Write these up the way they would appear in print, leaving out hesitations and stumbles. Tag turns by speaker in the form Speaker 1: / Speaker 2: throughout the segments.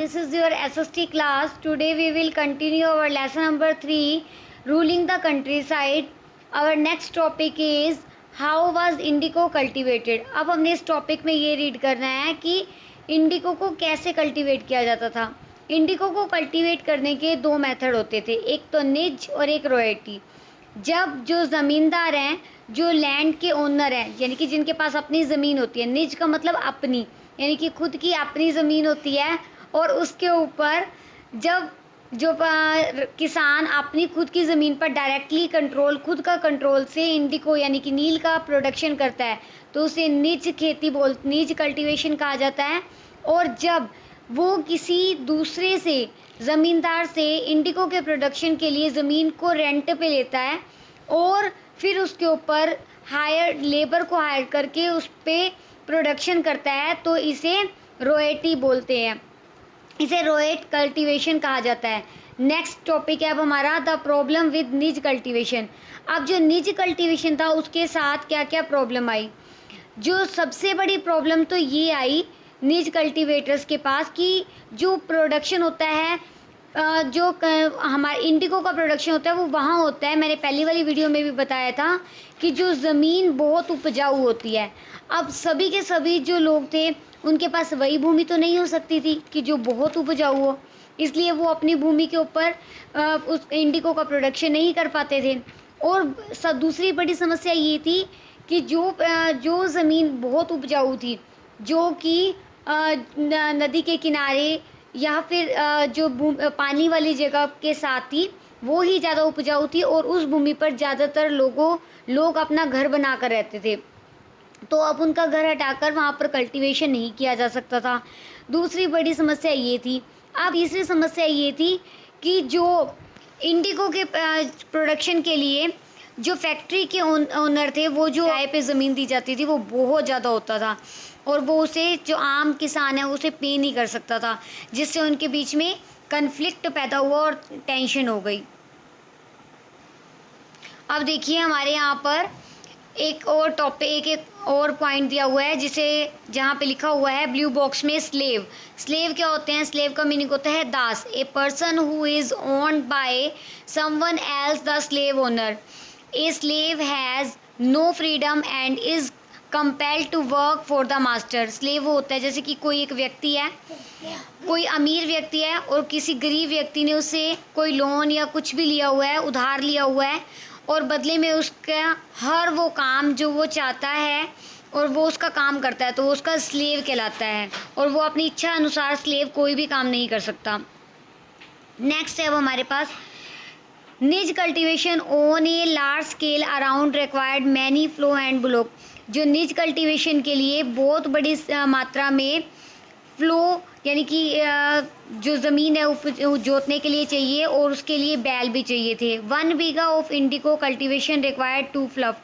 Speaker 1: this is your SST class. Today we will continue our lesson number 3, ruling the countryside. Our next topic is how was indigo cultivated. अब हमने इस topic में ये read करना है कि Indigo को कैसे कल्टीवेट किया जाता था। इंडिगो को कल्टीवेट करने के दो मेथड होते थे, एक तो निज और एक रॉयल्टी। जब जो ज़मींदार हैं, जो लैंड के ओनर हैं, यानी कि जिनके पास अपनी ज़मीन होती है, निज का मतलब अपनी, यानी कि खुद की अपनी ज़मीन होती है, और उसके ऊपर जब जो किसान अपनी खुद की ज़मीन पर डायरेक्टली कंट्रोल, खुद का कंट्रोल से इंडिगो यानी कि नील का प्रोडक्शन करता है, तो उसे निज खेती निज कल्टीवेशन कहा जाता है। और जब वो किसी दूसरे से, ज़मींदार से इंडिगो के प्रोडक्शन के लिए ज़मीन को रेंट पे लेता है और फिर उसके ऊपर लेबर को हायर करके उस पर प्रोडक्शन करता है, तो इसे रॉयल्टी बोलते हैं, इसे रॉयल्ट कल्टीवेशन कहा जाता है। नेक्स्ट टॉपिक है अब हमारा द प्रॉब्लम विद निज कल्टीवेशन। अब जो निज कल्टीवेशन था उसके साथ क्या क्या प्रॉब्लम आई। जो सबसे बड़ी प्रॉब्लम तो ये आई निज कल्टीवेटर्स के पास कि जो प्रोडक्शन होता है, जो हमारे इंडिगो का प्रोडक्शन होता है वो वहाँ होता है, मैंने पहली वाली वीडियो में भी बताया था कि जो ज़मीन बहुत उपजाऊ होती है। अब सभी के सभी जो लोग थे उनके पास वही भूमि तो नहीं हो सकती थी कि जो बहुत उपजाऊ हो, इसलिए वो अपनी भूमि के ऊपर उस इंडिगो का प्रोडक्शन नहीं कर पाते थे। और दूसरी बड़ी समस्या ये थी कि जो ज़मीन बहुत उपजाऊ थी, जो कि नदी के किनारे या फिर जो पानी वाली जगह के साथ थी, वो ही ज़्यादा उपजाऊ थी और उस भूमि पर ज़्यादातर लोग अपना घर बना कर रहते थे, तो अब उनका घर हटाकर वहाँ पर कल्टीवेशन नहीं किया जा सकता था। दूसरी बड़ी समस्या ये थी। अब तीसरी समस्या ये थी कि जो इंडिगो के प्रोडक्शन के लिए जो फैक्ट्री के ओनर थे, वो जो किराए पे ज़मीन दी जाती थी वो बहुत ज़्यादा होता था, और वो उसे जो आम किसान है उसे पे नहीं कर सकता था, जिससे उनके बीच में कन्फ्लिक्ट पैदा हुआ और टेंशन हो गई। अब देखिए हमारे यहाँ पर एक और पॉइंट दिया हुआ है, जहाँ पे लिखा हुआ है ब्लू बॉक्स में स्लेव क्या होते हैं। स्लेव का मीनिंग होता है दास, a person who is owned by someone else the slave owner. A slave has no freedom and is compelled to work for the master. Slave वो होता है जैसे कि कोई एक व्यक्ति है, कोई अमीर व्यक्ति है और किसी गरीब व्यक्ति ने उससे कोई लोन या कुछ भी लिया हुआ है, उधार लिया हुआ है, और बदले में उसका हर वो काम जो वो चाहता है और वो उसका काम करता है, तो वो उसका स्लेव कहलाता है, और वो अपनी इच्छा अनुसार स्लेव कोई भी काम नहीं कर सकता। नेक्स्ट है अब हमारे पास निज cultivation on a large scale around required many flow and block. जो निज कल्टीवेशन के लिए बहुत बड़ी मात्रा में फ्लो यानी कि जो ज़मीन है जोतने के लिए चाहिए, और उसके लिए बैल भी चाहिए थे। 1 bigha of indigo cultivation required 2 fluff.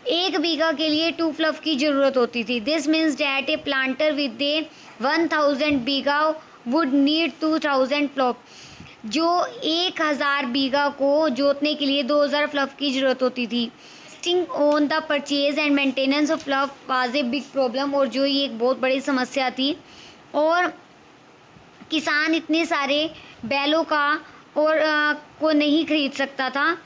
Speaker 1: 1 bigha के लिए 2 फ्लफ की ज़रूरत होती थी। This means that a planter with a 1000 bigha would need 2000 fluff. जो 1000 बीघा को जोतने के लिए 2000 फ्लफ की ज़रूरत होती थी। On the purchase and maintenance of fluff was a big problem, और जो ये एक बहुत बड़ी समस्या थी, और किसान इतने सारे बैलों का को नहीं खरीद सकता था।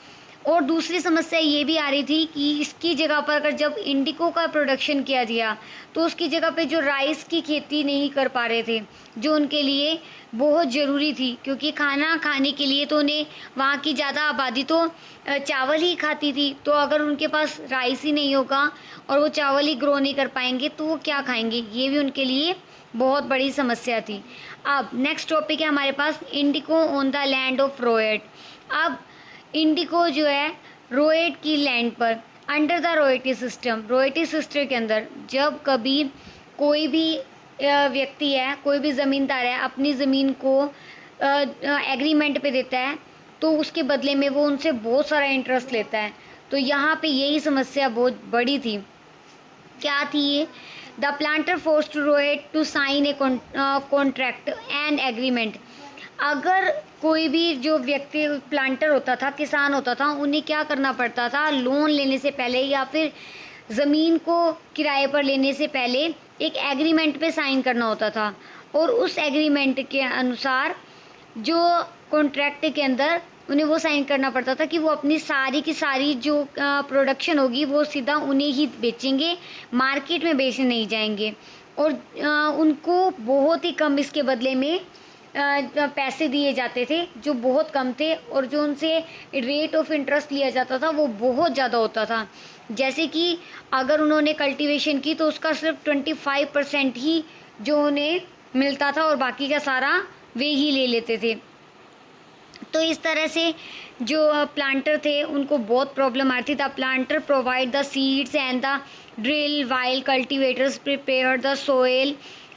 Speaker 1: और दूसरी समस्या ये भी आ रही थी कि इसकी जगह पर अगर जब इंडिगो का प्रोडक्शन किया गया, तो उसकी जगह पे जो राइस की खेती नहीं कर पा रहे थे, जो उनके लिए बहुत ज़रूरी थी, क्योंकि खाना खाने के लिए तो उन्हें वहाँ की ज़्यादा आबादी तो चावल ही खाती थी, तो अगर उनके पास राइस ही नहीं होगा और वो चावल ही ग्रो नहीं कर पाएंगे तो वो क्या खाएंगे, ये भी उनके लिए बहुत बड़ी समस्या थी। अब नेक्स्ट टॉपिक है हमारे पास indigo on the land of riot. अब इंडिगो जो है रॉयट की लैंड पर अंडर द रॉयल्टी सिस्टम के अंदर, जब कभी कोई भी व्यक्ति है, कोई भी ज़मींदार है, अपनी ज़मीन को एग्रीमेंट पे देता है, तो उसके बदले में वो उनसे बहुत सारा इंटरेस्ट लेता है। तो यहाँ पे यही समस्या बहुत बड़ी थी। क्या थी ये? The planter force to ryot to sign a contract and agreement. अगर कोई भी जो व्यक्ति प्लांटर होता था, किसान होता था, उन्हें क्या करना पड़ता था, लोन लेने से पहले या फिर ज़मीन को किराए पर लेने से पहले एक एग्रीमेंट पे साइन करना होता था, और उस एग्रीमेंट के अनुसार जो कॉन्ट्रैक्ट के अंदर उन्हें वो साइन करना पड़ता था कि वो अपनी सारी की सारी जो प्रोडक्शन होगी वो सीधा उन्हें ही बेचेंगे, मार्केट में बेचने नहीं जाएंगे। और उनको बहुत ही कम इसके बदले में पैसे दिए जाते थे, जो बहुत कम थे, और जो उनसे रेट ऑफ इंटरेस्ट लिया जाता था वो बहुत ज़्यादा होता था। जैसे कि अगर उन्होंने कल्टीवेशन की तो उसका सिर्फ 25% ही जो उन्हें मिलता था और बाकी का सारा वे ही ले लेते थे। तो इस तरह से जो प्लांटर थे उनको बहुत प्रॉब्लम आती थी। The planter provide the seeds and the drill while cultivators prepare the soil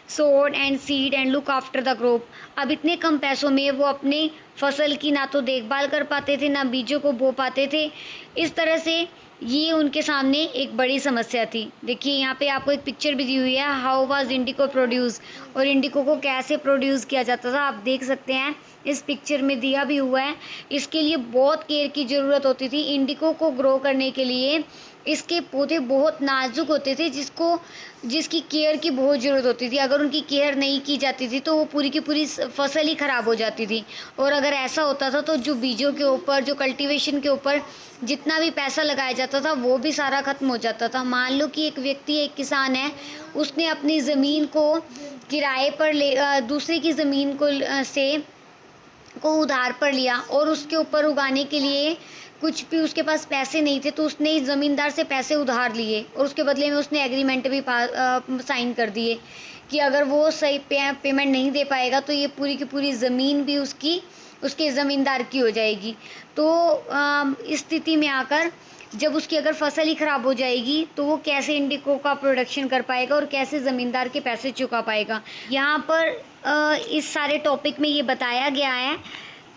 Speaker 1: सोड and seed and look after the crop. अब इतने कम पैसों में वो अपने फसल की ना तो देखभाल कर पाते थे, ना बीजों को बो पाते थे। इस तरह से ये उनके सामने एक बड़ी समस्या थी। देखिए यहाँ पे आपको एक पिक्चर भी दी हुई है, हाउ वाज इंडिको प्रोड्यूस, और इंडिको को कैसे प्रोड्यूस किया जाता था, आप देख सकते हैं इस पिक्चर में दिया भी हुआ है। इसके लिए बहुत केयर की ज़रूरत होती थी। इंडिको को ग्रो करने के लिए इसके पौधे बहुत नाजुक होते थे, जिसकी केयर की बहुत ज़रूरत होती थी। अगर उनकी केयर नहीं की जाती थी तो वो पूरी की पूरी फसल ही ख़राब हो जाती थी। और अगर ऐसा होता था तो जो बीजों के ऊपर, जो कल्टीवेशन के ऊपर जितना भी पैसा लगाया जाता था वो भी सारा ख़त्म हो जाता था। मान लो कि एक व्यक्ति, एक किसान है, उसने अपनी ज़मीन को किराए पर दूसरे की ज़मीन को उधार पर लिया और उसके ऊपर उगाने के लिए कुछ भी उसके पास पैसे नहीं थे, तो उसने ज़मींदार से पैसे उधार लिए और उसके बदले में उसने एग्रीमेंट भी साइन कर दिए कि अगर वो सही पेमेंट नहीं दे पाएगा तो ये पूरी की पूरी ज़मीन भी उसके ज़मींदार की हो जाएगी। तो इस स्थिति में आकर जब उसकी अगर फसल ही ख़राब हो जाएगी तो वो कैसे इंडिको का प्रोडक्शन कर पाएगा और कैसे ज़मींदार के पैसे चुका पाएगा। यहाँ पर इस सारे टॉपिक में ये बताया गया है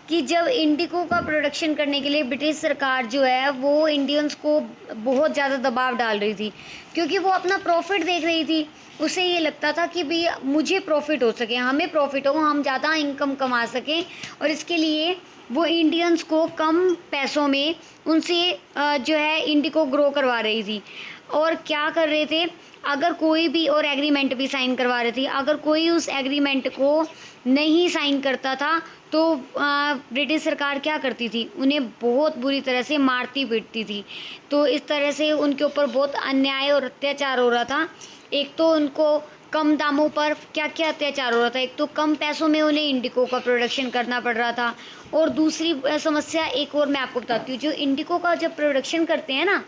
Speaker 1: कि जब इंडिको का प्रोडक्शन करने के लिए ब्रिटिश सरकार जो है वो इंडियंस को बहुत ज़्यादा दबाव डाल रही थी, क्योंकि वो अपना प्रॉफिट देख रही थी। उसे ये लगता था कि भाई मुझे प्रॉफिट हो सके, हमें प्रॉफिट हो, हम ज़्यादा इनकम कमा सकें, और इसके लिए वो इंडियंस को कम पैसों में उनसे जो है इंडिको ग्रो करवा रही थी। और क्या कर रहे थे, अगर कोई भी, और एग्रीमेंट भी साइन करवा रही थी, अगर कोई उस एग्रीमेंट को नहीं साइन करता था तो ब्रिटिश सरकार क्या करती थी, उन्हें बहुत बुरी तरह से मारती पीटती थी। तो इस तरह से उनके ऊपर बहुत अन्याय और अत्याचार हो रहा था। एक तो उनको कम दामों पर क्या क्या अत्याचार हो रहा था, एक तो कम पैसों में उन्हें इंडिको का प्रोडक्शन करना पड़ रहा था, और दूसरी समस्या एक और मैं आपको बताती हूँ। जो इंडिको का जब प्रोडक्शन करते हैं ना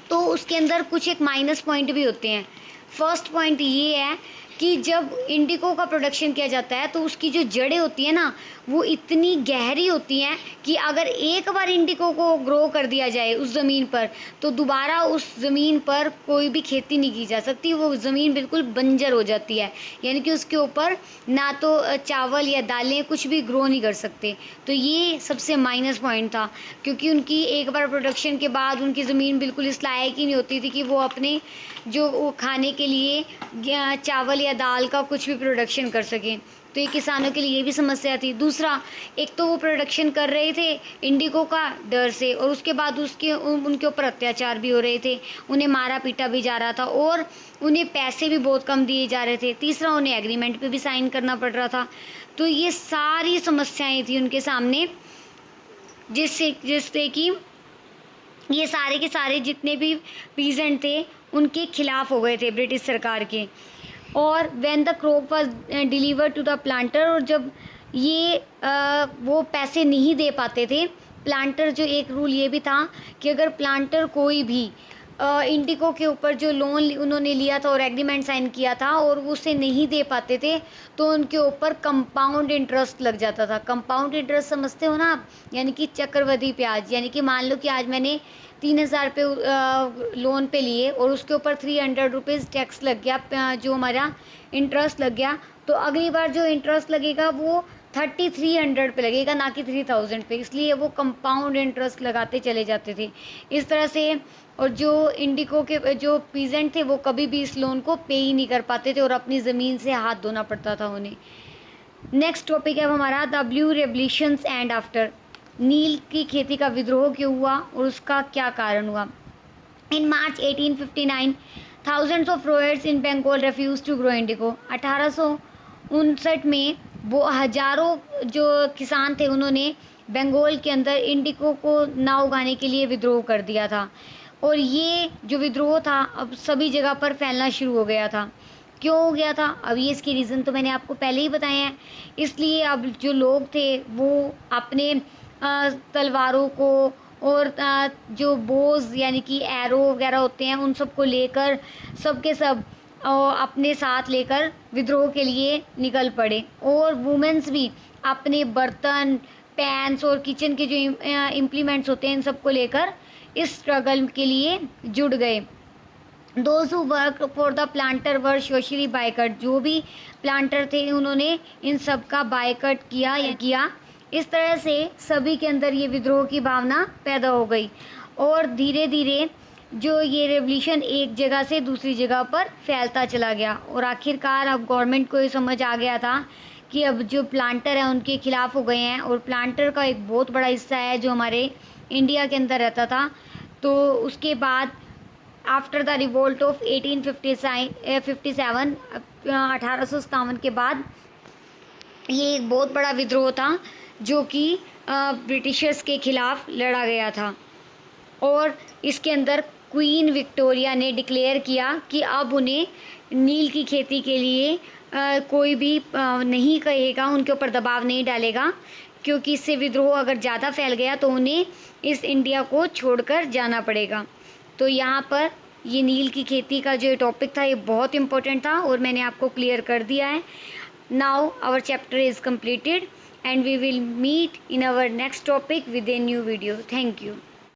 Speaker 1: तो उसके अंदर कुछ एक माइनस पॉइंट भी होते हैं। फर्स्ट पॉइंट ये है कि जब इंडिको का प्रोडक्शन किया जाता है तो उसकी जो जड़ें होती हैं ना वो इतनी गहरी होती हैं कि अगर एक बार इंडिको को ग्रो कर दिया जाए उस ज़मीन पर तो दोबारा उस ज़मीन पर कोई भी खेती नहीं की जा सकती। वो ज़मीन बिल्कुल बंजर हो जाती है, यानी कि उसके ऊपर ना तो चावल या दालें कुछ भी ग्रो नहीं कर सकते। तो ये सबसे माइनस पॉइंट था, क्योंकि उनकी एक बार प्रोडक्शन के बाद उनकी ज़मीन बिल्कुल इस लायक ही नहीं होती थी कि वो अपने जो खाने के लिए चावल या दाल का कुछ भी प्रोडक्शन कर सकें। तो ये किसानों के लिए ये भी समस्या थी। दूसरा, एक तो वो प्रोडक्शन कर रहे थे इंडिको का डर से, और उसके बाद उनके ऊपर अत्याचार भी हो रहे थे, उन्हें मारा पीटा भी जा रहा था और उन्हें पैसे भी बहुत कम दिए जा रहे थे। तीसरा, उन्हें एग्रीमेंट पे भी साइन करना पड़ रहा था। तो ये सारी समस्याएं थी उनके सामने, जिससे कि ये सारे के सारे जितने भी पीजेंट थे उनके खिलाफ हो गए थे ब्रिटिश सरकार के। और when the crop was delivered to the planter, और जब ये वो पैसे नहीं दे पाते थे प्लांटर, जो एक रूल ये भी था कि अगर प्लांटर कोई भी इंडिको के ऊपर जो लोन उन्होंने लिया था और एग्रीमेंट साइन किया था और वो उसे नहीं दे पाते थे तो उनके ऊपर कंपाउंड इंटरेस्ट लग जाता था। कंपाउंड इंटरेस्ट समझते हो ना आप, यानी कि चक्रवृद्धि ब्याज। यानी कि मान लो कि आज मैंने 3,000 रुपये लोन पे लिए और उसके ऊपर 300 रुपीज़ टैक्स लग गया, जो हमारा इंटरेस्ट लग गया, तो अगली बार जो इंटरेस्ट लगेगा वो 3,300 पे लगेगा, ना कि 3,000 पे। इसलिए वो कंपाउंड इंटरेस्ट लगाते चले जाते थे इस तरह से। और जो इंडिको के जो पीजेंट थे वो कभी भी इस लोन को पे ही नहीं कर पाते थे और अपनी ज़मीन से हाथ धोना पड़ता था उन्हें। नेक्स्ट टॉपिक है हमारा the blue revolutions and after. नील की खेती का विद्रोह क्यों हुआ और उसका क्या कारण हुआ। इन मार्च 1859 thousands of growers in Bengal refused to grow indigo। 1800 1959 में वो हज़ारों जो किसान थे उन्होंने बंगाल के अंदर इंडिको को ना उगाने के लिए विद्रोह कर दिया था। और ये जो विद्रोह था अब सभी जगह पर फैलना शुरू हो गया था। क्यों हो गया था? अब ये इसके रीज़न तो मैंने आपको पहले ही बताए हैं। इसलिए अब जो लोग थे वो अपने तलवारों को और जो बोज़ यानी कि एरो वगैरह होते हैं उन सबको लेकर सब के सब अपने साथ लेकर विद्रोह के लिए निकल पड़े। और वुमेन्स भी अपने बर्तन, पैन्स और किचन के जो इम्प्लीमेंट्स होते हैं इन सबको लेकर इस स्ट्रगल के लिए जुड़ गए। Those who work for the planter were socially boycott, जो भी प्लांटर थे उन्होंने इन सब का बायकट किया। इस तरह से सभी के अंदर ये विद्रोह की भावना पैदा हो गई और धीरे धीरे जो ये रेवोल्यूशन एक जगह से दूसरी जगह पर फैलता चला गया। और आखिरकार अब गवर्नमेंट को ये समझ आ गया था कि अब जो प्लांटर हैं उनके खिलाफ हो गए हैं। और प्लांटर का एक बहुत बड़ा हिस्सा है जो हमारे इंडिया के अंदर रहता था। तो उसके बाद आफ्टर द रिवोल्ट ऑफ 1857 1857 के बाद ये एक बहुत बड़ा विद्रोह था जो कि ब्रिटिशर्स के खिलाफ लड़ा गया था। और इसके अंदर क्वीन विक्टोरिया ने डिक्लेयर किया कि अब उन्हें नील की खेती के लिए कोई भी नहीं कहेगा, उनके ऊपर दबाव नहीं डालेगा, क्योंकि इससे विद्रोह अगर ज़्यादा फैल गया तो उन्हें इस इंडिया को छोड़कर जाना पड़ेगा। तो यहाँ पर ये नील की खेती का जो टॉपिक था ये बहुत इम्पोर्टेंट था और मैंने आपको क्लियर कर दिया है। Now our chapter is completed and we will meet in our next topic with a new video. Thank you.